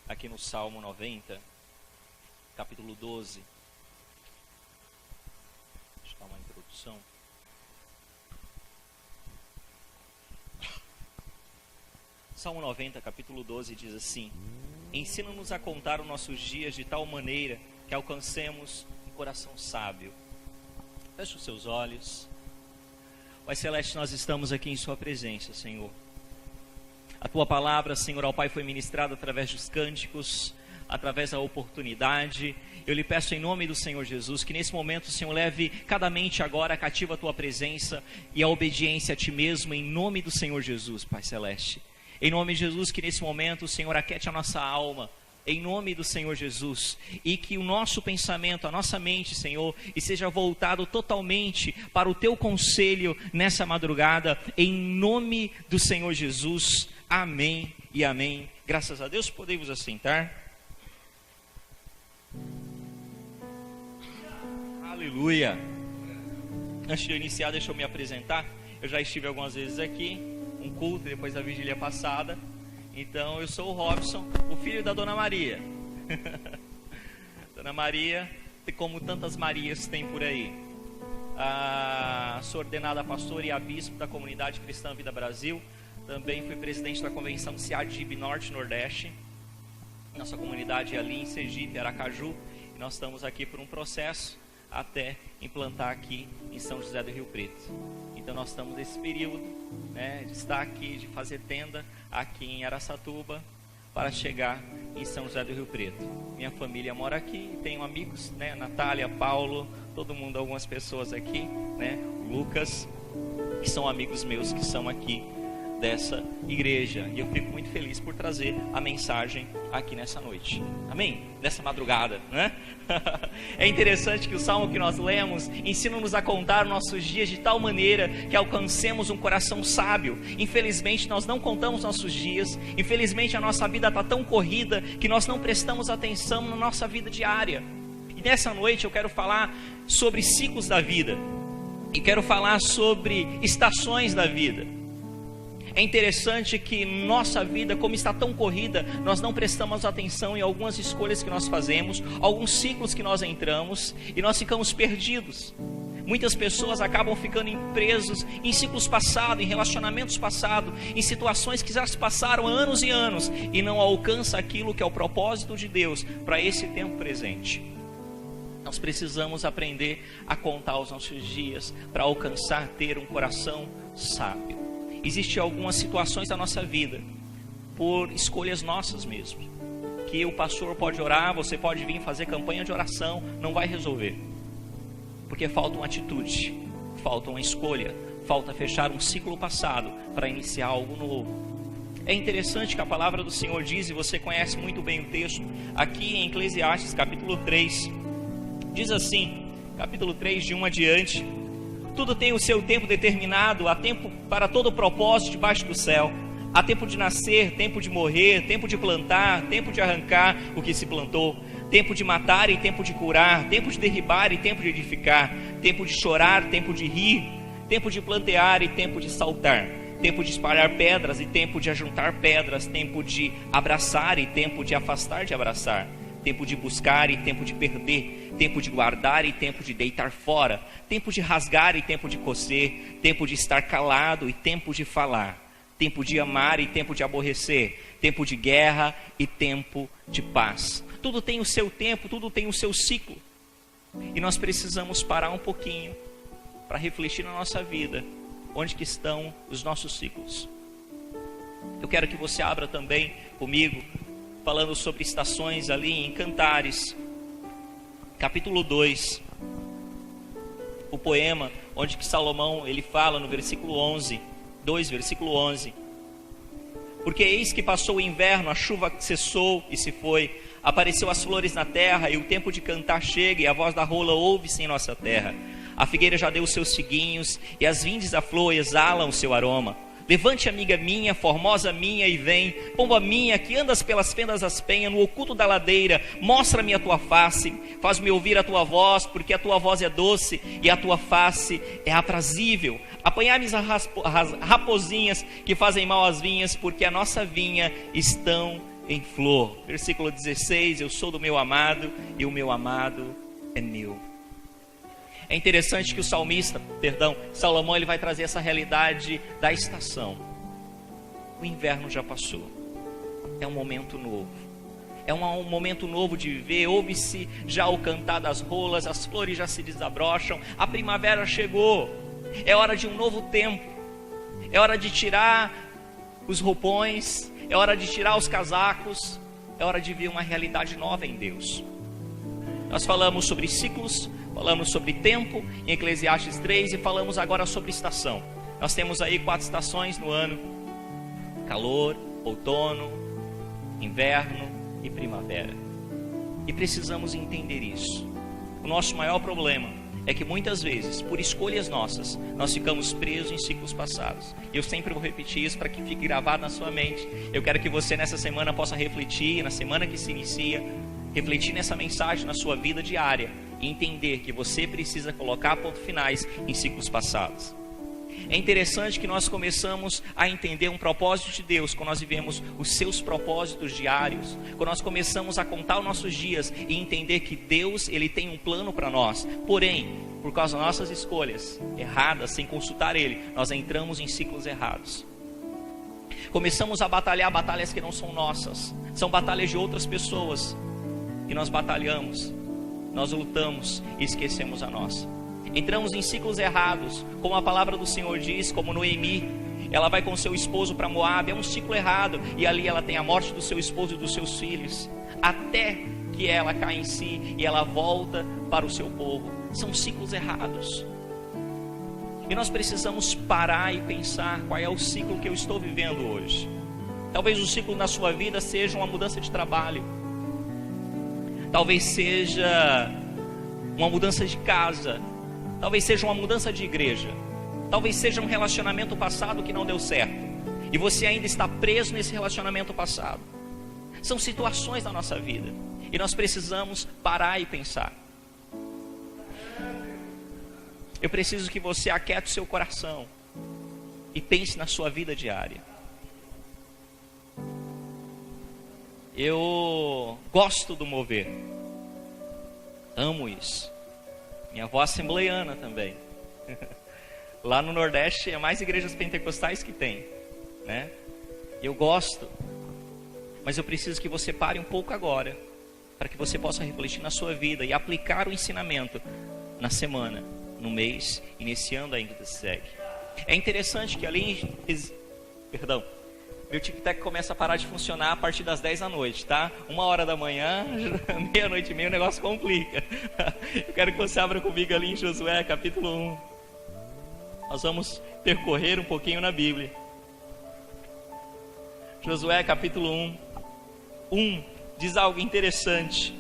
aqui no Salmo 90, capítulo 12. Deixa eu dar uma introdução. Salmo 90, capítulo 12 diz assim: ensina-nos a contar os nossos dias de tal maneira que alcancemos um coração sábio. Feche os seus olhos. Pai Celeste, nós estamos aqui em Sua presença, Senhor. A Tua palavra, Senhor, ao Pai, foi ministrada através dos cânticos, através da oportunidade. Eu lhe peço em nome do Senhor Jesus, que nesse momento, Senhor, leve cada mente agora cativa a Tua presença e a obediência a Ti mesmo, em nome do Senhor Jesus, Pai Celeste. Em nome de Jesus, que nesse momento, Senhor, aquete a nossa alma, em nome do Senhor Jesus, e que o nosso pensamento, a nossa mente, Senhor, esteja voltado totalmente para o Teu conselho nessa madrugada, em nome do Senhor Jesus, amém e amém. Graças a Deus, podemos assentar. Aleluia. Antes de eu iniciar, deixa eu me apresentar. Eu já estive algumas vezes aqui, um culto depois da vigília passada. Então, eu sou o Robson, o filho da Dona Maria. Dona Maria, como tantas Marias tem por aí. Sou ordenada pastora e a bispo da Comunidade Cristã Vida Brasil. Também fui presidente da Convenção CIADIB Norte e Nordeste. Nossa comunidade é ali em Sergipe, Aracaju. E nós estamos aqui por um processo até implantar aqui em São José do Rio Preto. Então nós estamos nesse período, de estar aqui, de fazer tenda aqui em Araçatuba para chegar em São José do Rio Preto. Minha família mora aqui, tenho amigos, Natália, Paulo, todo mundo, algumas pessoas aqui, Lucas, que são amigos meus que são aqui dessa igreja, e eu fico muito feliz por trazer a mensagem aqui nessa noite, amém? Nessa madrugada, É interessante que o salmo que nós lemos ensina-nos a contar nossos dias de tal maneira que alcancemos um coração sábio. Infelizmente nós não contamos nossos dias, infelizmente a nossa vida está tão corrida que nós não prestamos atenção na nossa vida diária. E nessa noite eu quero falar sobre ciclos da vida, e quero falar sobre estações da vida. É interessante que nossa vida, como está tão corrida, nós não prestamos atenção em algumas escolhas que nós fazemos, alguns ciclos que nós entramos, e nós ficamos perdidos. Muitas pessoas acabam ficando presos em ciclos passados, em relacionamentos passados, em situações que já se passaram há anos e anos, e não alcança aquilo que é o propósito de Deus para esse tempo presente. Nós precisamos aprender a contar os nossos dias para alcançar, ter um coração sábio. Existem algumas situações da nossa vida, por escolhas nossas mesmo, que o pastor pode orar, você pode vir fazer campanha de oração, não vai resolver, porque falta uma atitude, falta uma escolha, falta fechar um ciclo passado para iniciar algo novo. É interessante que a palavra do Senhor diz, e você conhece muito bem o texto, aqui em Eclesiastes capítulo 3, diz assim, capítulo 3 de 1 adiante: tudo tem o seu tempo determinado, há tempo para todo propósito debaixo do céu. Há tempo de nascer, tempo de morrer, tempo de plantar, tempo de arrancar o que se plantou, tempo de matar e tempo de curar, tempo de derribar e tempo de edificar, tempo de chorar, tempo de rir, tempo de plantear e tempo de saltar, tempo de espalhar pedras e tempo de ajuntar pedras, tempo de abraçar e tempo de afastar de abraçar, tempo de buscar e tempo de perder, tempo de guardar e tempo de deitar fora, tempo de rasgar e tempo de coser, tempo de estar calado e tempo de falar, tempo de amar e tempo de aborrecer, tempo de guerra e tempo de paz. Tudo tem o seu tempo, tudo tem o seu ciclo, e nós precisamos parar um pouquinho para refletir na nossa vida, onde que estão os nossos ciclos. Eu quero que você abra também comigo, falando sobre estações ali em Cantares, capítulo 2, o poema onde que Salomão ele fala no versículo 11, 2 versículo 11: porque eis que passou o inverno, a chuva cessou e se foi, apareceu as flores na terra, e o tempo de cantar chega, e a voz da rola ouve-se em nossa terra. A figueira já deu os seus figuinhos, e as vindes da flor exalam o seu aroma. Levante, amiga minha, formosa minha, e vem, pomba minha, que andas pelas fendas das penhas, no oculto da ladeira, mostra-me a tua face, faz-me ouvir a tua voz, porque a tua voz é doce, e a tua face é aprazível. Apanhai-me as raposinhas que fazem mal às vinhas, porque a nossa vinha estão em flor. Versículo 16, eu sou do meu amado e o meu amado é meu. É interessante que Salomão, ele vai trazer essa realidade da estação. O inverno já passou, é um momento novo, é um momento novo de viver. Ouve-se já o cantar das rolas, as flores já se desabrocham, a primavera chegou, é hora de um novo tempo, é hora de tirar os roupões, é hora de tirar os casacos, é hora de ver uma realidade nova em Deus. Nós falamos sobre ciclos, falamos sobre tempo em Eclesiastes 3 e falamos agora sobre estação. Nós temos aí 4 estações no ano: calor, outono, inverno e primavera. E precisamos entender isso. O nosso maior problema é que muitas vezes, por escolhas nossas, nós ficamos presos em ciclos passados. E eu sempre vou repetir isso para que fique gravado na sua mente. Eu quero que você nessa semana possa refletir, na semana que se inicia, refletir nessa mensagem na sua vida diária e entender que você precisa colocar pontos finais em ciclos passados. É interessante que nós começamos a entender um propósito de Deus quando nós vivemos os seus propósitos diários, quando nós começamos a contar os nossos dias e entender que Deus, Ele tem um plano para nós. Porém, por causa das nossas escolhas erradas, sem consultar Ele, nós entramos em ciclos errados. Começamos a batalhar batalhas que não são nossas, são batalhas de outras pessoas, e nós batalhamos, nós lutamos e esquecemos a nossa. Entramos em ciclos errados, como a palavra do Senhor diz, como Noemi, ela vai com seu esposo para Moabe, é um ciclo errado, e ali ela tem a morte do seu esposo e dos seus filhos, até que ela cai em si e ela volta para o seu povo. São ciclos errados, e nós precisamos parar e pensar qual é o ciclo que eu estou vivendo hoje. Talvez o ciclo na sua vida seja uma mudança de trabalho, talvez seja uma mudança de casa, talvez seja uma mudança de igreja, talvez seja um relacionamento passado que não deu certo, e você ainda está preso nesse relacionamento passado. São situações da nossa vida, e nós precisamos parar e pensar. Eu preciso que você aquiete o seu coração e pense na sua vida diária. Eu gosto do mover, amo isso. Minha avó é assembleiana também. Lá no Nordeste é mais igrejas pentecostais que tem, né? Eu gosto, mas eu preciso que você pare um pouco agora, para que você possa refletir na sua vida e aplicar o ensinamento na semana, no mês e nesse ano ainda que segue. É interessante que meu tic-tac começa a parar de funcionar a partir das 10 da noite, tá? 1h da manhã, meia-noite e meia, o negócio complica. Eu quero que você abra comigo ali em Josué, capítulo 1. Nós vamos percorrer um pouquinho na Bíblia. Josué, capítulo 1 diz algo interessante.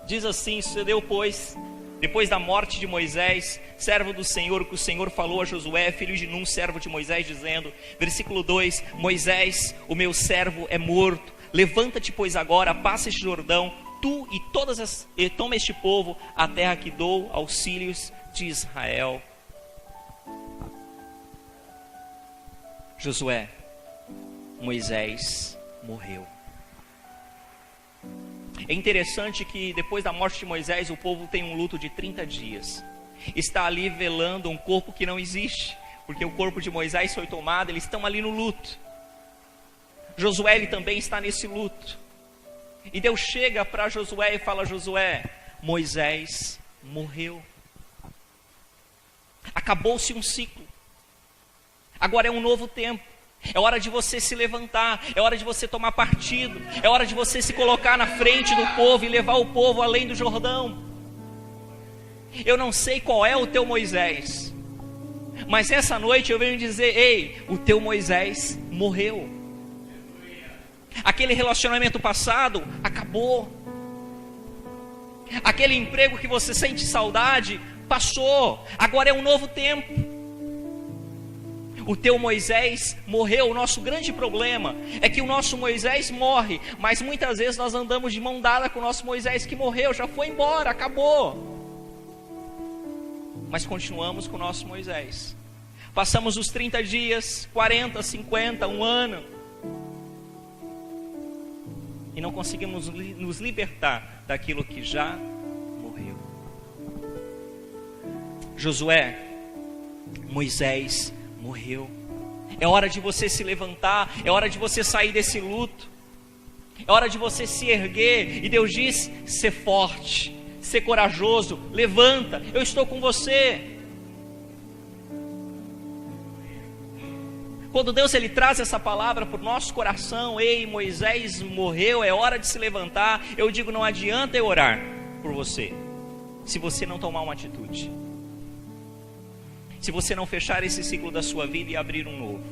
Diz assim: sucedeu, pois, depois da morte de Moisés, servo do Senhor, que o Senhor falou a Josué, filho de Nun, servo de Moisés, dizendo, versículo 2: Moisés, o meu servo, é morto. Levanta-te, pois, agora, passa este Jordão, tu e toma este povo, a terra que dou aos filhos de Israel. Josué, Moisés morreu. É interessante que depois da morte de Moisés, o povo tem um luto de 30 dias. Está ali velando um corpo que não existe, porque o corpo de Moisés foi tomado, eles estão ali no luto. Josué, ele também está nesse luto. E Deus chega para Josué e fala: Josué, Moisés morreu. Acabou-se um ciclo. Agora é um novo tempo. É hora de você se levantar, é hora de você tomar partido, é hora de você se colocar na frente do povo e levar o povo além do Jordão. Eu não sei qual é o teu Moisés, mas essa noite eu venho dizer: ei, o teu Moisés morreu. Aquele relacionamento passado acabou. Aquele emprego que você sente saudade passou. Agora é um novo tempo. O teu Moisés morreu. O nosso grande problema é que o nosso Moisés morre, mas muitas vezes nós andamos de mão dada com o nosso Moisés que morreu, já foi embora, acabou. Mas continuamos com o nosso Moisés. Passamos os 30 dias, 40, 50, um ano. e não conseguimos nos libertar daquilo que já morreu. Josué, Moisés morreu. É hora de você se levantar, é hora de você sair desse luto, é hora de você se erguer. E Deus diz: ser forte, ser corajoso, levanta, eu estou com você. Quando Deus ele traz essa palavra para o nosso coração: ei, Moisés morreu, é hora de se levantar. Eu digo: não adianta eu orar por você, se você não tomar uma atitude, se você não fechar esse ciclo da sua vida e abrir um novo.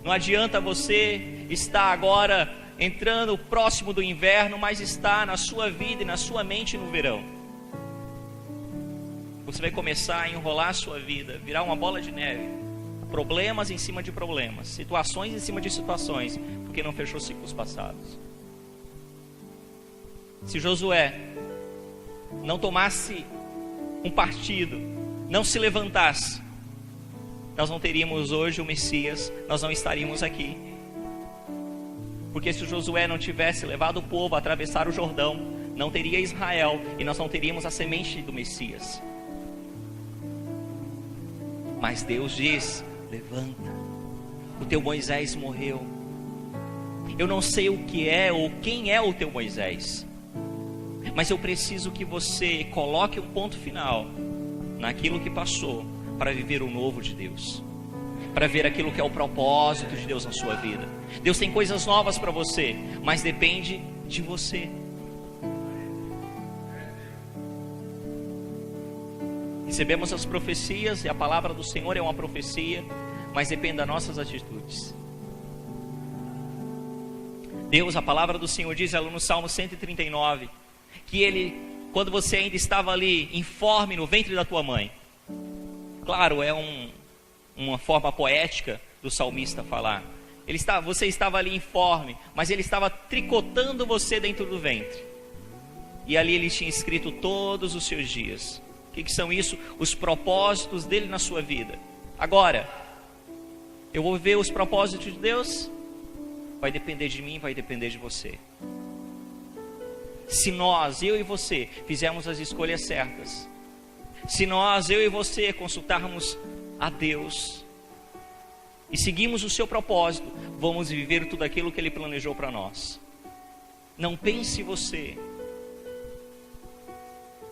Não adianta você estar agora entrando próximo do inverno, mas estar na sua vida e na sua mente no verão. Você vai começar a enrolar a sua vida, virar uma bola de neve, problemas em cima de problemas, situações em cima de situações, porque não fechou ciclos passados. Se Josué não tomasse um partido, não se levantasse, nós não teríamos hoje o Messias, nós não estaríamos aqui. Porque se Josué não tivesse levado o povo a atravessar o Jordão, não teria Israel e nós não teríamos a semente do Messias. Mas Deus diz: levanta, o teu Moisés morreu. Eu não sei o que é ou quem é o teu Moisés, mas eu preciso que você coloque um ponto final naquilo que passou, para viver o novo de Deus, para ver aquilo que é o propósito de Deus na sua vida. Deus tem coisas novas para você, mas depende de você. Recebemos as profecias e a palavra do Senhor é uma profecia, mas depende das nossas atitudes. Deus, a palavra do Senhor diz no Salmo 139, que Ele, quando você ainda estava ali informe no ventre da tua mãe, claro, é uma forma poética do salmista falar, você estava ali informe, mas Ele estava tricotando você dentro do ventre, e ali Ele tinha escrito todos os seus dias. O que são isso? Os propósitos dele na sua vida. Agora, eu vou ver os propósitos de Deus? Vai depender de mim, vai depender de você. Se nós, eu e você, fizermos as escolhas certas, se nós, eu e você, consultarmos a Deus e seguirmos o seu propósito, vamos viver tudo aquilo que Ele planejou para nós. Não pense você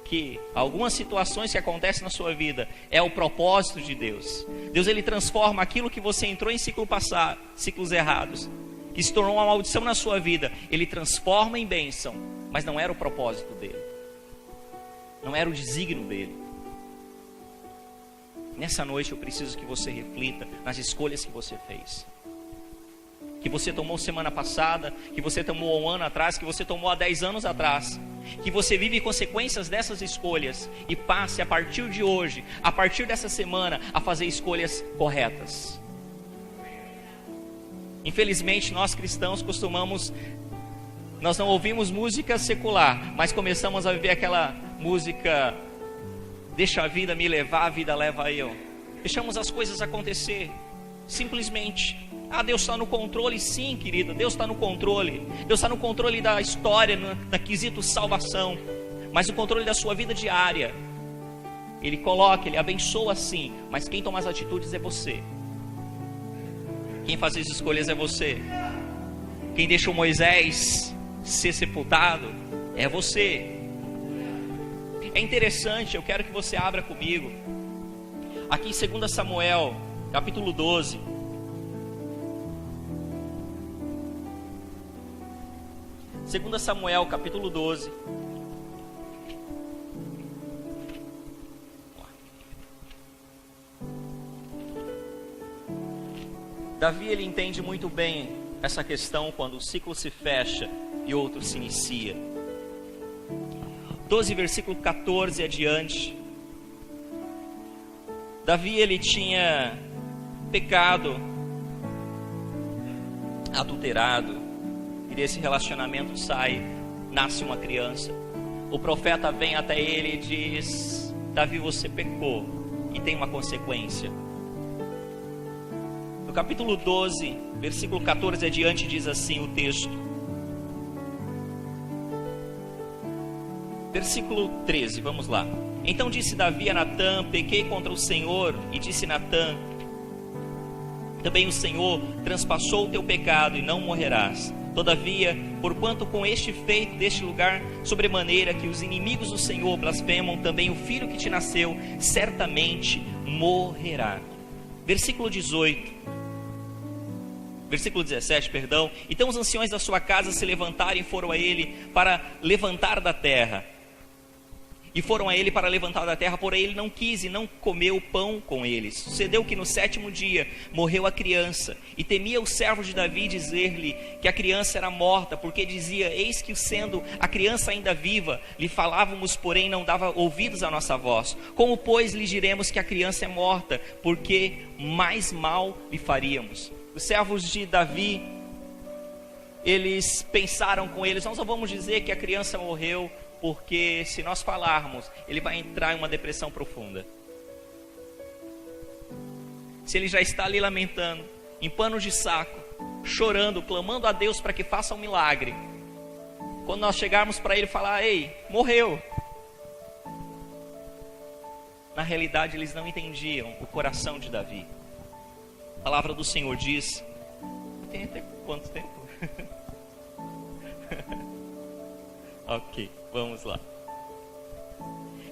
que algumas situações que acontecem na sua vida é o propósito de Deus. Deus, Ele transforma aquilo que você entrou em ciclos errados, que se tornou uma maldição na sua vida, Ele transforma em bênção, mas não era o propósito dele, não era o desígnio dele. Nessa noite eu preciso que você reflita nas escolhas que você fez, que você tomou semana passada, que você tomou há um ano atrás, que você tomou há 10 anos atrás, que você vive consequências dessas escolhas e passe a partir de hoje, a partir dessa semana, a fazer escolhas corretas. Infelizmente nós cristãos nós não ouvimos música secular, mas começamos a viver aquela música: deixa a vida me levar, a vida leva eu. Deixamos as coisas acontecer, simplesmente. Deus está no controle. Sim, querido, Deus está no controle. Deus está no controle da história, no quesito salvação, mas no controle da sua vida diária. Ele coloca, Ele abençoa sim, mas quem toma as atitudes é você. Quem faz as escolhas é você. Quem deixa o Moisés ser sepultado é você. É interessante, eu quero que você abra comigo aqui em 2 Samuel, capítulo 12. Segunda Samuel, capítulo 12. Davi, ele entende muito bem essa questão quando o ciclo se fecha e outro se inicia. 12, versículo 14 adiante. Davi, ele tinha pecado, adulterado, e desse relacionamento nasce uma criança. O profeta vem até ele e diz: Davi, você pecou e tem uma consequência. No capítulo 12, versículo 14 adiante, diz assim o texto: Versículo 13, vamos lá. Então disse Davi a Natã: pequei contra o Senhor. E disse Natã: também o Senhor transpassou o teu pecado, e não morrerás. Todavia, porquanto com este feito deste lugar, sobremaneira que os inimigos do Senhor blasfemam, também o filho que te nasceu certamente morrerá. Versículo 17, perdão. Então os anciões da sua casa se levantaram e foram a ele para levantar da terra. Porém ele não quis e não comeu pão com eles. Sucedeu que no 7º dia morreu a criança, e temia o servo de Davi dizer-lhe que a criança era morta, porque dizia: eis que sendo a criança ainda viva, lhe falávamos, porém não dava ouvidos à nossa voz. Como pois lhe diremos que a criança é morta, porque mais mal lhe faríamos? Os servos de Davi, eles pensaram com eles: nós só vamos dizer que a criança morreu, porque se nós falarmos, ele vai entrar em uma depressão profunda. Se ele já está ali lamentando, em panos de saco, chorando, clamando a Deus para que faça um milagre, quando nós chegarmos para ele falar: ei, morreu. Na realidade eles não entendiam o coração de Davi. A palavra do Senhor diz: tem até quanto tempo? Ok, vamos lá.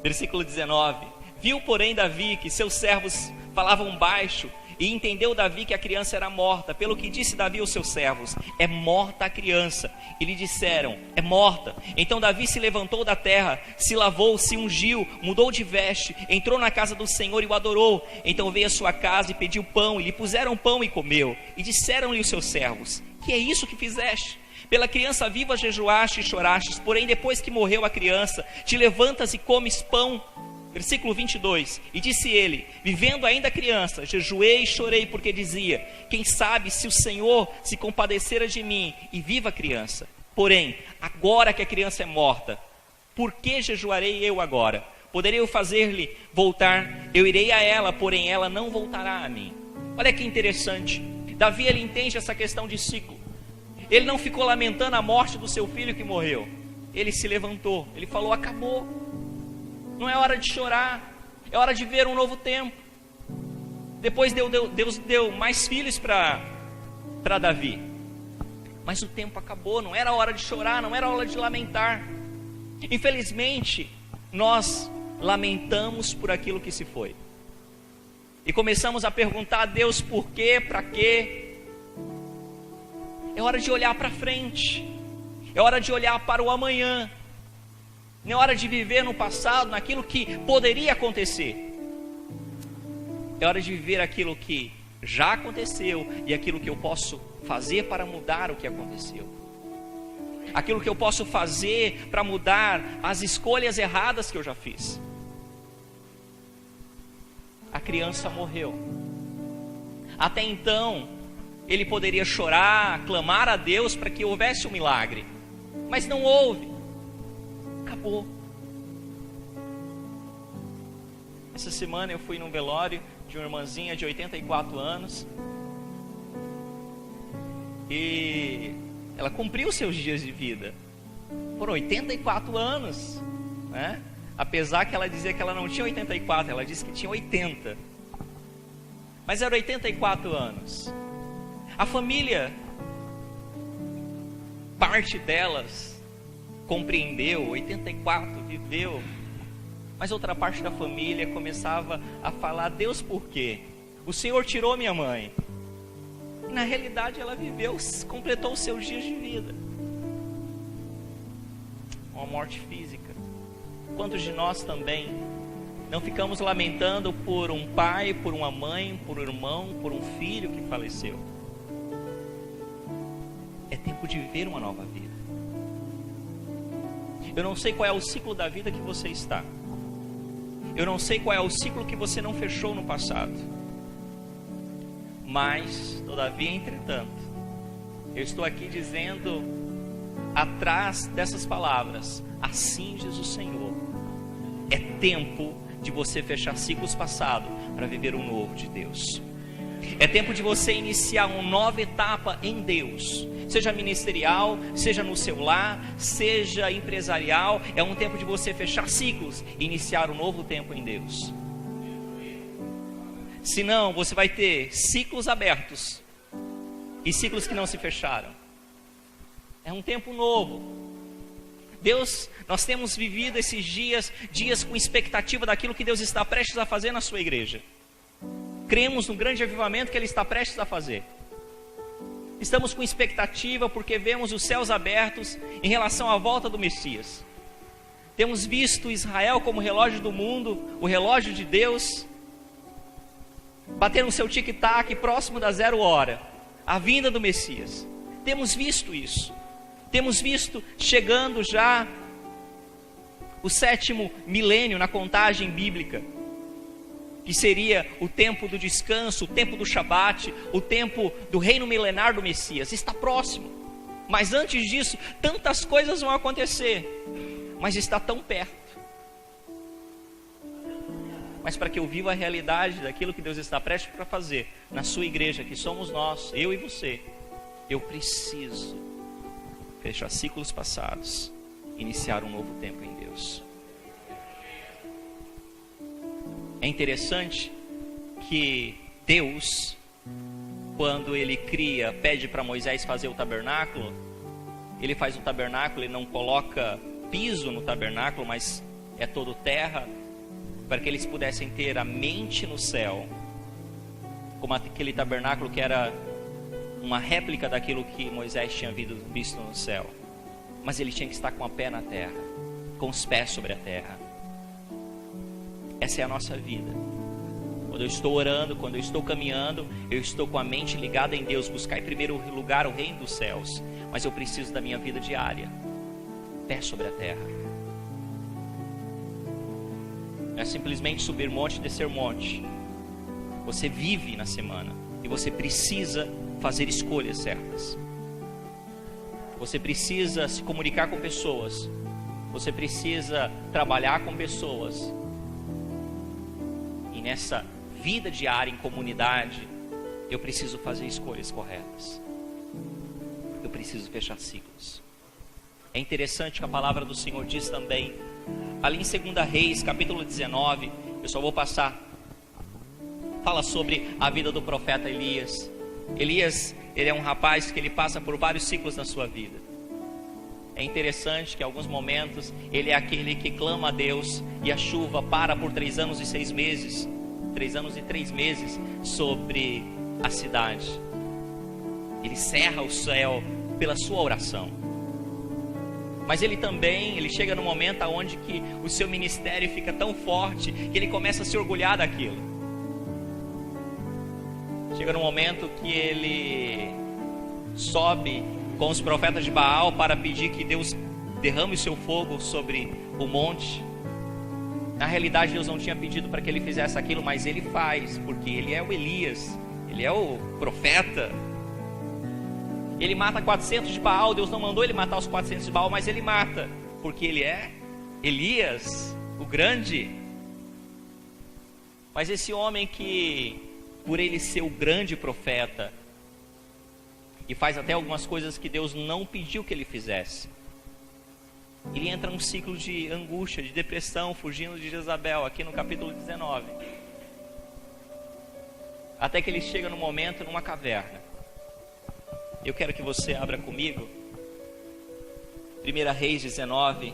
Versículo 19. Viu, porém, Davi que seus servos falavam baixo, e entendeu Davi que a criança era morta. Pelo que disse Davi aos seus servos: é morta a criança. E lhe disseram: é morta. Então Davi se levantou da terra, se lavou, se ungiu, mudou de veste, entrou na casa do Senhor e o adorou. Então veio à sua casa e pediu pão, e lhe puseram pão e comeu. E disseram-lhe os seus servos: que é isso que fizeste? Pela criança viva jejuaste e chorastes, porém depois que morreu a criança, te levantas e comes pão. Versículo 22, e disse ele: vivendo ainda a criança, jejuei e chorei, porque dizia: quem sabe se o Senhor se compadecera de mim e viva a criança. Porém, agora que a criança é morta, por que jejuarei eu agora? Poderei eu fazer-lhe voltar? Eu irei a ela, porém ela não voltará a mim. Olha que interessante, Davi, ele entende essa questão de ciclo. Ele não ficou lamentando a morte do seu filho que morreu. Ele se levantou, ele falou: acabou. Não é hora de chorar, é hora de ver um novo tempo. Depois Deus deu mais filhos para Davi. Mas o tempo acabou, não era hora de chorar, não era hora de lamentar. Infelizmente, nós lamentamos por aquilo que se foi. E começamos a perguntar a Deus por quê, para quê. É hora de olhar para frente, é hora de olhar para o amanhã, não é hora de viver no passado, naquilo que poderia acontecer. É hora de viver aquilo que já aconteceu e aquilo que eu posso fazer para mudar o que aconteceu. Aquilo que eu posso fazer para mudar as escolhas erradas que eu já fiz. A criança morreu. Até então, ele poderia chorar, clamar a Deus para que houvesse um milagre, mas não houve. Acabou. Essa semana eu fui num velório de uma irmãzinha de 84 anos, e ela cumpriu seus dias de vida. Foram 84 anos, né? Apesar que ela dizia que ela não tinha 84, ela disse que tinha 80. Mas eram 84 anos. A família, parte delas compreendeu, 84 viveu, mas outra parte da família começava a falar: Deus, por quê? O Senhor tirou minha mãe. E na realidade ela viveu, completou os seus dias de vida. Uma morte física. Quantos de nós também não ficamos lamentando por um pai, por uma mãe, por um irmão, por um filho que faleceu? É tempo de viver uma nova vida. Eu não sei qual é o ciclo da vida que você está. Eu não sei qual é o ciclo que você não fechou no passado. Mas, todavia, entretanto, eu estou aqui dizendo, atrás dessas palavras: assim diz o Senhor. É tempo de você fechar ciclos passados para viver o novo de Deus. É tempo de você iniciar uma nova etapa em Deus, seja ministerial, seja no seu lar, seja empresarial. É um tempo de você fechar ciclos e iniciar um novo tempo em Deus. Senão você vai ter ciclos abertos e ciclos que não se fecharam. É um tempo novo. Deus, nós temos vivido esses dias com expectativa daquilo que Deus está prestes a fazer na sua igreja. Cremos no grande avivamento que Ele está prestes a fazer. Estamos com expectativa porque vemos os céus abertos em relação à volta do Messias. Temos visto Israel como relógio do mundo, o relógio de Deus, bater no seu tic-tac próximo da 0 hora, a vinda do Messias. Temos visto isso. Temos visto chegando já o 7º milênio na contagem bíblica, que seria o tempo do descanso, o tempo do Shabat, o tempo do reino milenar do Messias. Está próximo. Mas antes disso, tantas coisas vão acontecer, mas está tão perto. Mas para que eu viva a realidade daquilo que Deus está prestes para fazer na sua igreja, que somos nós, eu e você, eu preciso fechar ciclos passados, iniciar um novo tempo em Deus. É interessante que Deus, quando Ele cria, pede para Moisés fazer o tabernáculo, Ele faz o tabernáculo, Ele não coloca piso no tabernáculo, mas é todo terra, para que eles pudessem ter a mente no céu, como aquele tabernáculo que era uma réplica daquilo que Moisés tinha visto no céu. Mas ele tinha que estar com a pé na terra, com os pés sobre a terra. Essa é a nossa vida. Quando eu estou orando, quando eu estou caminhando, eu estou com a mente ligada em Deus, buscar em primeiro lugar o reino dos céus. Mas eu preciso da minha vida diária, pé sobre a terra. Não é simplesmente subir monte e descer monte. Você vive na semana e você precisa fazer escolhas certas. Você precisa se comunicar com pessoas. Você precisa trabalhar com pessoas. E nessa vida diária em comunidade, eu preciso fazer escolhas corretas. Eu preciso fechar ciclos. É interessante que a palavra do Senhor diz também, ali em 2 Reis, capítulo 19, eu só vou passar, fala sobre a vida do profeta Elias. Elias, ele é um rapaz que ele passa por vários ciclos na sua vida. É interessante que em alguns momentos ele é aquele que clama a Deus e a chuva para por 3 anos e 6 meses, 3 anos e 3 meses sobre a cidade. Ele cerra o céu pela sua oração. Mas ele chega no momento onde que o seu ministério fica tão forte que ele começa a se orgulhar daquilo. Chega no momento que ele sobe com os profetas de Baal para pedir que Deus derrame o seu fogo sobre o monte. Na realidade, Deus não tinha pedido para que ele fizesse aquilo, mas ele faz, porque ele é o Elias, ele é o profeta. Ele mata 400 de Baal. Deus não mandou ele matar os 400 de Baal, mas ele mata, porque ele é Elias, o grande. Mas esse homem que, por ele ser o grande profeta, e faz até algumas coisas que Deus não pediu que ele fizesse, ele entra num ciclo de angústia, de depressão, fugindo de Jezabel, aqui no capítulo 19. Até que ele chega num momento, numa caverna. Eu quero que você abra comigo 1 Reis 19.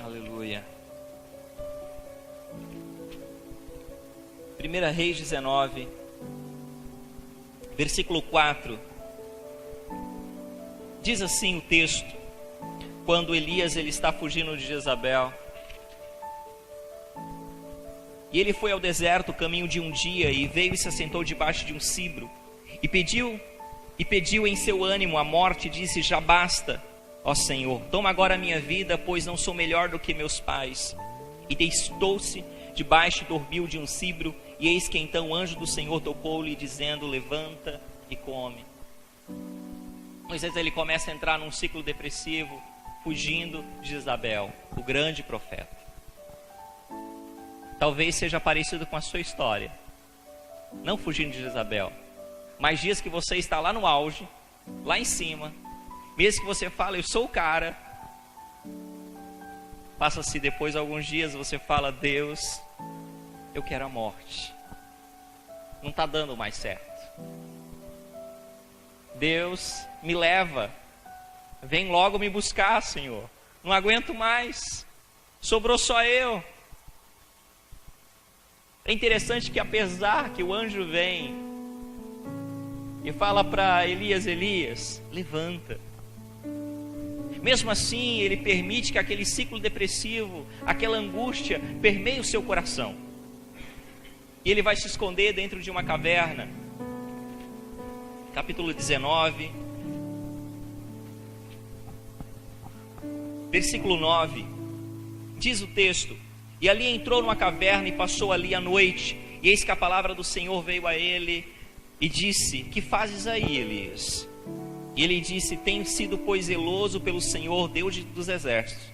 Aleluia. 1 Reis 19, versículo 4. Diz assim o texto: quando Elias ele está fugindo de Jezabel, e ele foi ao deserto, caminho de um dia, e veio e se assentou debaixo de um cibro, e pediu em seu ânimo a morte, e disse: já basta, ó Senhor, toma agora a minha vida, pois não sou melhor do que meus pais. E deitou-se debaixo e dormiu de um cibro, e eis que então o anjo do Senhor tocou-lhe, dizendo: levanta e come. Moisés ele começa a entrar num ciclo depressivo, fugindo de Jezabel, o grande profeta. Talvez seja parecido com a sua história. Não fugindo de Jezabel, mas dias que você está lá no auge, lá em cima, mesmo que você fala, eu sou o cara, passa-se depois alguns dias, você fala, Deus, eu quero a morte, não está dando mais certo. Deus, me leva, vem logo me buscar, Senhor, não aguento mais, sobrou só eu. É interessante que apesar que o anjo vem e fala para Elias, Elias, levanta. Mesmo assim, ele permite que aquele ciclo depressivo, aquela angústia, permeie o seu coração. E ele vai se esconder dentro de uma caverna. Capítulo 19, versículo 9, diz o texto: e ali entrou numa caverna e passou ali a noite, e eis que a palavra do Senhor veio a ele e disse, que fazes aí, Elias? E ele disse, tenho sido, pois, zeloso pelo Senhor, Deus dos exércitos,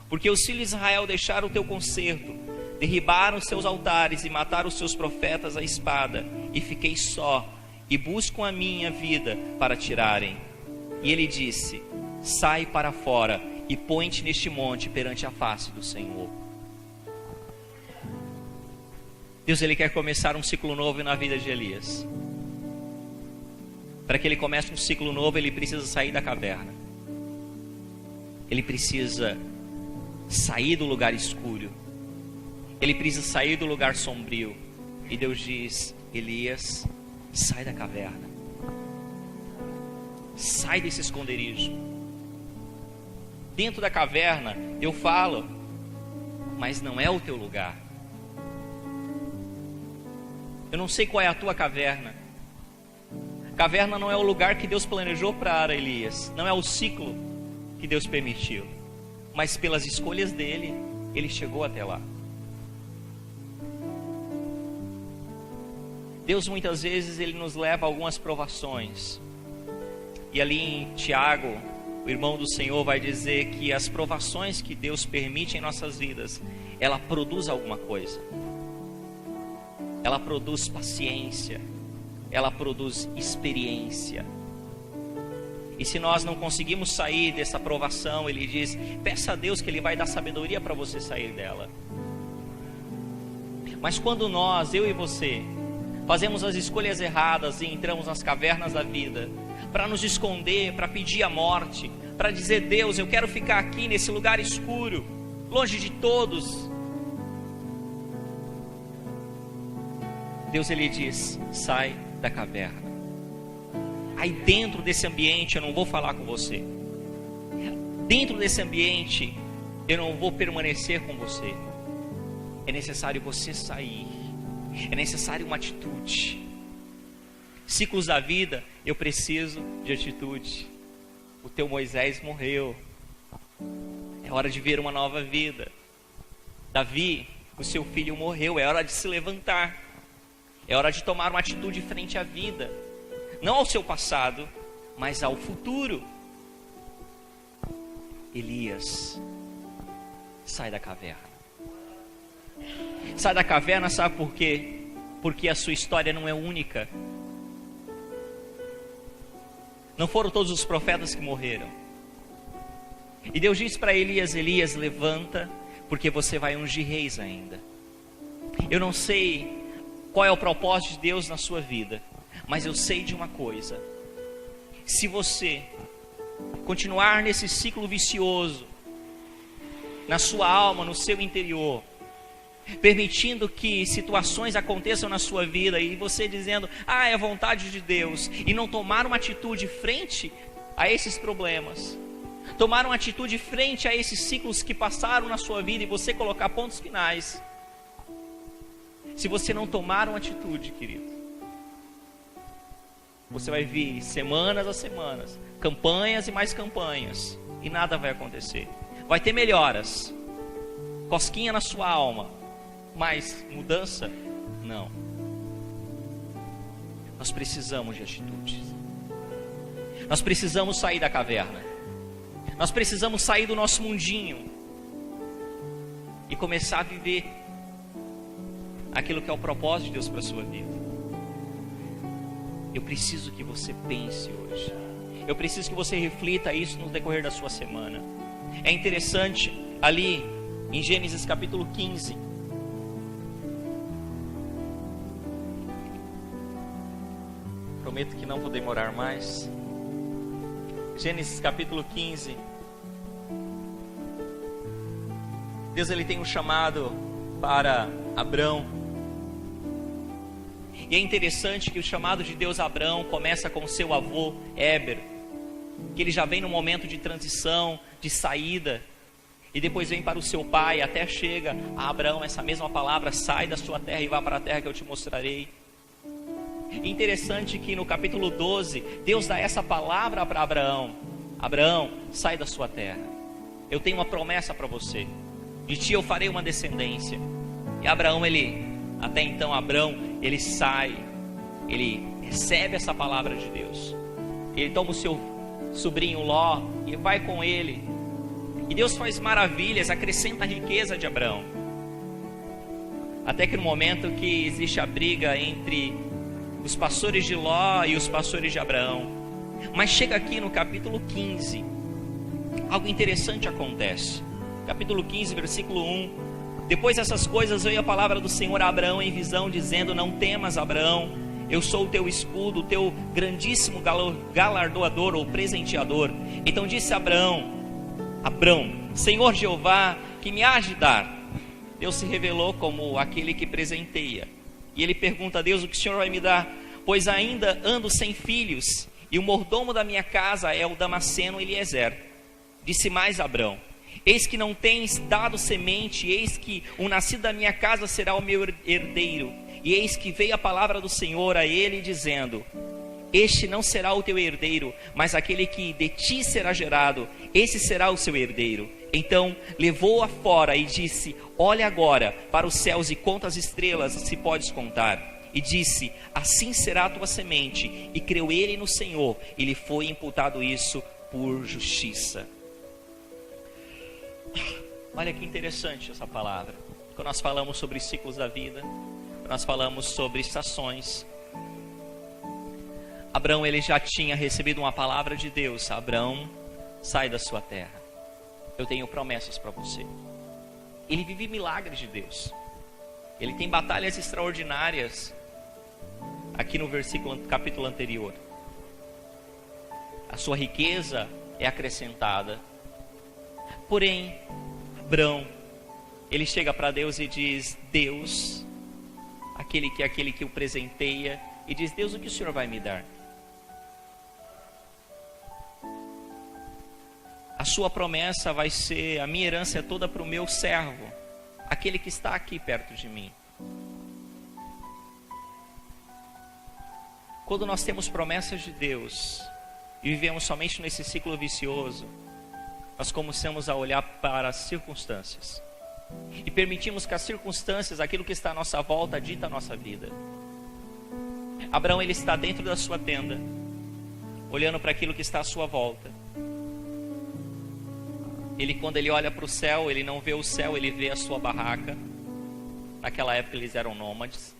porque os filhos de Israel deixaram o teu concerto, derribaram os seus altares e mataram os seus profetas à espada, e fiquei só, e buscam a minha vida para tirarem. E ele disse, sai para fora e põe-te neste monte perante a face do Senhor. Deus, ele quer começar um ciclo novo na vida de Elias. Para que ele comece um ciclo novo, ele precisa sair da caverna. Ele precisa sair do lugar escuro. Ele precisa sair do lugar sombrio. E Deus diz, Elias, sai da caverna. Sai desse esconderijo. Dentro da caverna, eu falo, mas não é o teu lugar. Eu não sei qual é a tua caverna. Caverna não é o lugar que Deus planejou para Elias. Não é o ciclo que Deus permitiu. Mas pelas escolhas dele, ele chegou até lá. Deus muitas vezes ele nos leva a algumas provações. E ali em Tiago, o irmão do Senhor vai dizer que as provações que Deus permite em nossas vidas, ela produz alguma coisa. Ela produz paciência, ela produz experiência. E se nós não conseguimos sair dessa provação, ele diz, peça a Deus que ele vai dar sabedoria para você sair dela. Mas quando nós, eu e você, fazemos as escolhas erradas e entramos nas cavernas da vida, para nos esconder, para pedir a morte, para dizer, Deus, eu quero ficar aqui nesse lugar escuro, longe de todos, Deus ele diz, sai da caverna. Aí dentro desse ambiente eu não vou falar com você. Dentro desse ambiente eu não vou permanecer com você. É necessário você sair. É necessário uma atitude. Ciclos da vida, eu preciso de atitude. O teu Moisés morreu. É hora de ver uma nova vida. Davi, o seu filho morreu. É hora de se levantar. É hora de tomar uma atitude frente à vida. Não ao seu passado, mas ao futuro. Elias, sai da caverna. Sai da caverna, sabe por quê? Porque a sua história não é única. Não foram todos os profetas que morreram. E Deus disse para Elias, Elias, levanta, porque você vai ungir reis ainda. Eu não sei qual é o propósito de Deus na sua vida, mas eu sei de uma coisa: se você continuar nesse ciclo vicioso, na sua alma, no seu interior, permitindo que situações aconteçam na sua vida, e você dizendo, é a vontade de Deus, e não tomar uma atitude frente a esses problemas, tomar uma atitude frente a esses ciclos que passaram na sua vida, e você colocar pontos finais, se você não tomar uma atitude, querido, você vai vir semanas a semanas, campanhas e mais campanhas, e nada vai acontecer. Vai ter melhoras, cosquinha na sua alma, mas mudança, não. Nós precisamos de atitudes. Nós precisamos sair da caverna. Nós precisamos sair do nosso mundinho e começar a viver aquilo que é o propósito de Deus para a sua vida. Eu preciso que você pense hoje. Eu preciso que você reflita isso no decorrer da sua semana. É interessante, ali em Gênesis capítulo 15, prometo que não vou demorar mais. Gênesis capítulo 15. Deus, ele tem um chamado para Abrão. E é interessante que o chamado de Deus a Abrão começa com o seu avô Éber, que ele já vem no momento de transição, de saída, e depois vem para o seu pai, até chega a Abrão essa mesma palavra: sai da sua terra e vá para a terra que eu te mostrarei. Interessante que no capítulo 12, Deus dá essa palavra para Abraão: Abraão, sai da sua terra, eu tenho uma promessa para você, de ti eu farei uma descendência. E Abraão, até então Abraão, ele sai, ele recebe essa palavra de Deus, ele toma o seu sobrinho Ló e vai com ele, e Deus faz maravilhas, acrescenta a riqueza de Abraão, até que no momento que existe a briga entre os pastores de Ló e os pastores de Abraão. Mas chega aqui no capítulo 15, algo interessante acontece. Capítulo 15, versículo 1. Depois dessas coisas veio a palavra do Senhor a Abraão em visão, dizendo: não temas, Abraão, eu sou o teu escudo, o teu grandíssimo galardoador ou presenteador. Então disse Abraão: Senhor Jeová, que me há de dar? Deus se revelou como aquele que presenteia. E ele pergunta a Deus: o que o Senhor vai me dar? Pois ainda ando sem filhos, e o mordomo da minha casa é o Damasceno Eliezer. Disse mais Abrão: eis que não tens dado semente, eis que o nascido da minha casa será o meu herdeiro. E eis que veio a palavra do Senhor a ele, dizendo: este não será o teu herdeiro, mas aquele que de ti será gerado, esse será o seu herdeiro. Então levou-a fora e disse: olha agora para os céus e conta as estrelas, se podes contar. E disse: assim será a tua semente. E creu ele no Senhor, e lhe foi imputado isso por justiça. Olha que interessante essa palavra. Quando nós falamos sobre ciclos da vida, nós falamos sobre estações. Abraão, ele já tinha recebido uma palavra de Deus: Abraão, sai da sua terra, eu tenho promessas para você. Ele vive milagres de Deus, ele tem batalhas extraordinárias. Aqui no capítulo anterior, a sua riqueza é acrescentada. Porém, Abraão, ele chega para Deus e diz: Deus, aquele que o presenteia, e diz: Deus, o que o Senhor vai me dar? A sua promessa vai ser: a minha herança é toda para o meu servo, aquele que está aqui perto de mim. Quando nós temos promessas de Deus e vivemos somente nesse ciclo vicioso, nós começamos a olhar para as circunstâncias e permitimos que as circunstâncias, aquilo que está à nossa volta, dita a nossa vida. Abraão, ele está dentro da sua tenda, olhando para aquilo que está à sua volta. Quando ele olha para o céu, ele não vê o céu, ele vê a sua barraca. Naquela época eles eram nômades.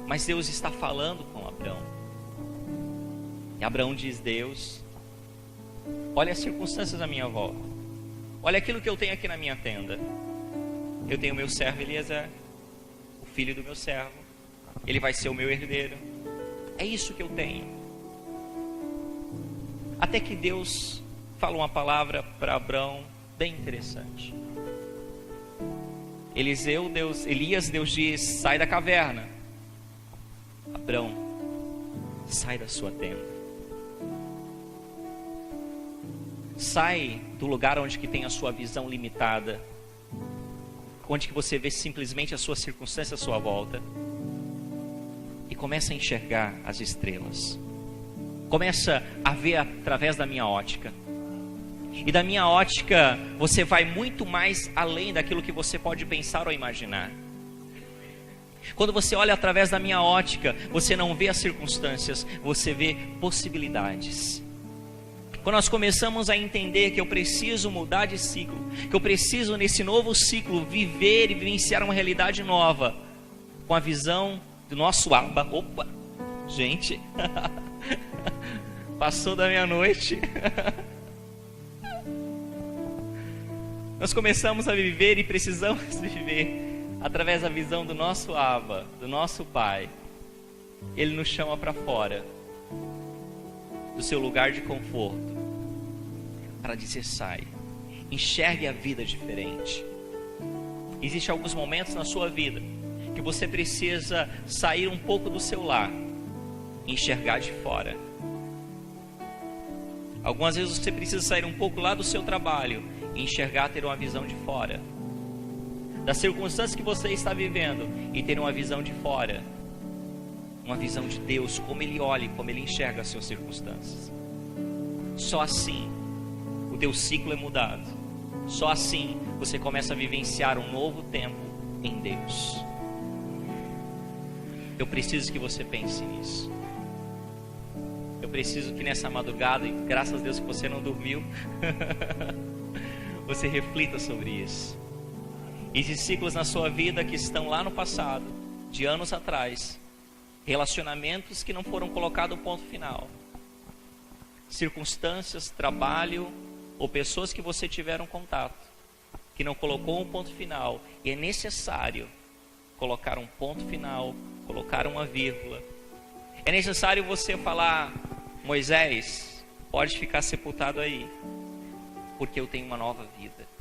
Mas Deus está falando com Abraão. E Abraão diz: Deus, olha as circunstâncias à minha volta, olha aquilo que eu tenho aqui na minha tenda. Eu tenho o meu servo Eliezer, o filho do meu servo, ele vai ser o meu herdeiro. É isso que eu tenho. Até que Deus fala uma palavra para Abraão bem interessante. Elias, Deus diz: sai da caverna. Abraão, sai da sua tenda. Sai do lugar onde que tem a sua visão limitada, onde que você vê simplesmente as suas circunstâncias à sua volta, e começa a enxergar as estrelas. Começa a ver através da minha ótica. E da minha ótica você vai muito mais além daquilo que você pode pensar ou imaginar. Quando você olha através da minha ótica, você não vê as circunstâncias, você vê possibilidades. quando nós começamos a entender que eu preciso mudar de ciclo, que eu preciso nesse novo ciclo viver e vivenciar uma realidade nova, com a visão do nosso Abba. Opa, gente, passou da meia-noite. Nós começamos a viver e precisamos viver através da visão do nosso Abba, do nosso Pai. Ele nos chama para fora do seu lugar de conforto, para dizer: sai, enxergue a vida diferente. Existem alguns momentos na sua vida que você precisa sair um pouco do seu lar e enxergar de fora. Algumas vezes você precisa sair um pouco lá do seu trabalho e enxergar, ter uma visão de fora das circunstâncias que você está vivendo e ter uma visão de fora, uma visão de Deus, como Ele olha e como Ele enxerga as suas circunstâncias. Só assim o teu ciclo é mudado. Só assim você começa a vivenciar um novo tempo em Deus. Eu preciso que você pense nisso. Eu preciso que nessa madrugada, e graças a Deus que você não dormiu, você reflita sobre isso. Existem ciclos na sua vida que estão lá no passado, de anos atrás, relacionamentos que não foram colocados ponto final, circunstâncias, trabalho ou pessoas que você tiveram contato, que não colocou um ponto final, e é necessário colocar um ponto final, colocar uma vírgula. É necessário você falar: Moisés, pode ficar sepultado aí, porque eu tenho uma nova vida.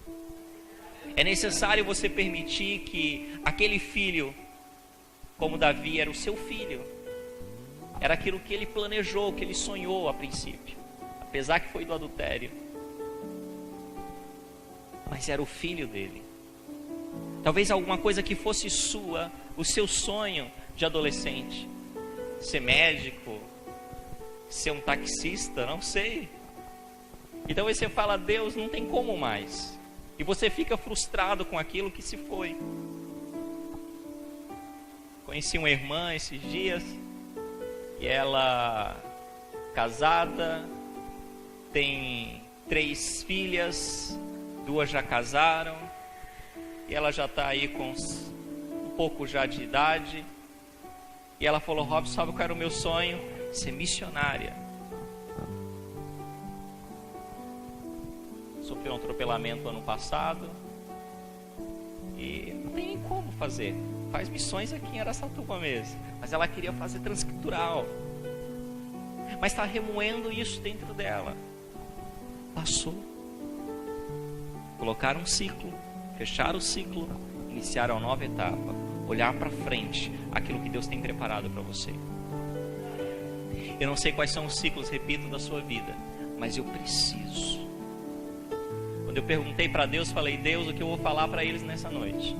É necessário você permitir que aquele filho, como Davi, era o seu filho, era aquilo que ele planejou, que ele sonhou a princípio, apesar que foi do adultério, mas era o filho dele. Talvez alguma coisa que fosse sua, o seu sonho de adolescente, ser médico, ser um taxista, não sei. Então você fala: Deus, não tem como mais, e você fica frustrado com aquilo que se foi. Conheci uma irmã esses dias, e ela, casada, tem 3 filhas, 2 já casaram, e ela já está aí com um pouco já de idade. E ela falou: Robson, sabe qual era o meu sonho? Ser missionária. Sofreu um atropelamento ano passado e não tem como fazer. Faz missões aqui em Araçatuba mesmo, mas ela queria fazer transcultural, mas está remoendo isso dentro dela. Passou. Colocar um ciclo, fechar o ciclo, iniciar uma nova etapa, olhar para frente, aquilo que Deus tem preparado para você. Eu não sei quais são os ciclos, repito, da sua vida, mas eu preciso. Quando eu perguntei para Deus, falei: Deus, o que eu vou falar para eles nessa noite?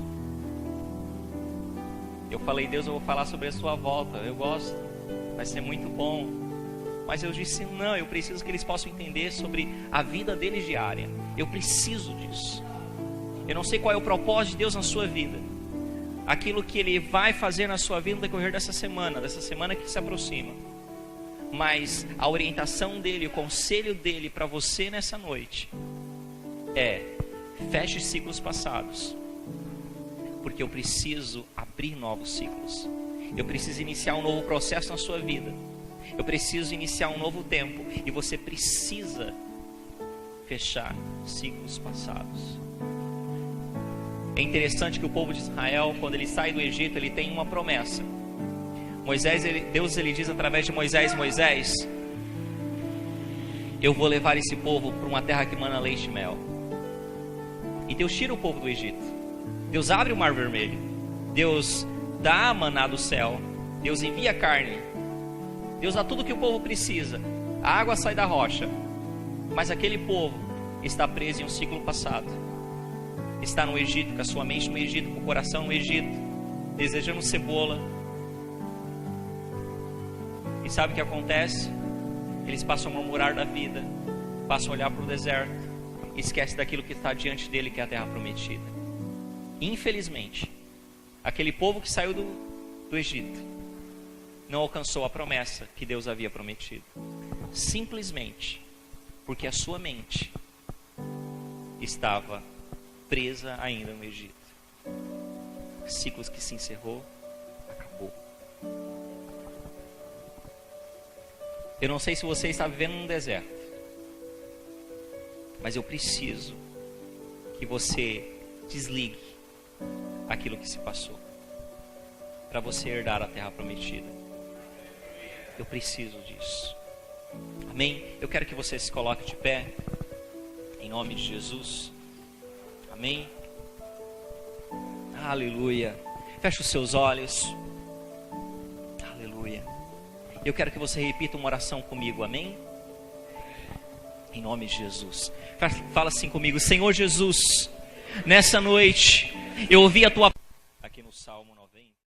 Eu falei: Deus, eu vou falar sobre a sua volta, eu gosto, vai ser muito bom. Mas eu disse: não, eu preciso que eles possam entender sobre a vida deles diária. Eu preciso disso. Eu não sei qual é o propósito de Deus na sua vida, aquilo que Ele vai fazer na sua vida no decorrer dessa semana que se aproxima. Mas a orientação dEle, o conselho dEle para você nessa noite é: feche ciclos passados, porque eu preciso abrir novos ciclos. Eu preciso iniciar um novo processo na sua vida. Eu preciso iniciar um novo tempo, e você precisa fechar ciclos passados. É interessante que o povo de Israel, quando ele sai do Egito, ele tem uma promessa. Deus diz através de Moisés: Moisés, eu vou levar esse povo para uma terra que mana leite e mel. E Deus tira o povo do Egito. Deus abre o mar vermelho. Deus dá maná do céu. Deus envia carne. Deus dá tudo o que o povo precisa. A água sai da rocha. Mas aquele povo está preso em um ciclo passado. Está no Egito, com a sua mente no Egito, com o coração no Egito, desejando cebola. E sabe o que acontece? Eles passam a murmurar da vida, passam a olhar para o deserto e esquecem daquilo que está diante dele, que é a terra prometida. Infelizmente, aquele povo que saiu do Egito não alcançou a promessa que Deus havia prometido. Simplesmente porque a sua mente estava presa ainda no Egito. Ciclos que se encerrou, acabou. Eu não sei se você está vivendo num deserto, mas eu preciso que você desligue aquilo que se passou, para você herdar a terra prometida. Eu preciso disso. Amém? Eu quero que você se coloque de pé, em nome de Jesus. Amém? Aleluia. Feche os seus olhos. Aleluia. Eu quero que você repita uma oração comigo, amém? Em nome de Jesus. Fala assim comigo: Senhor Jesus, nessa noite eu ouvi a tua... Aqui no Salmo 9.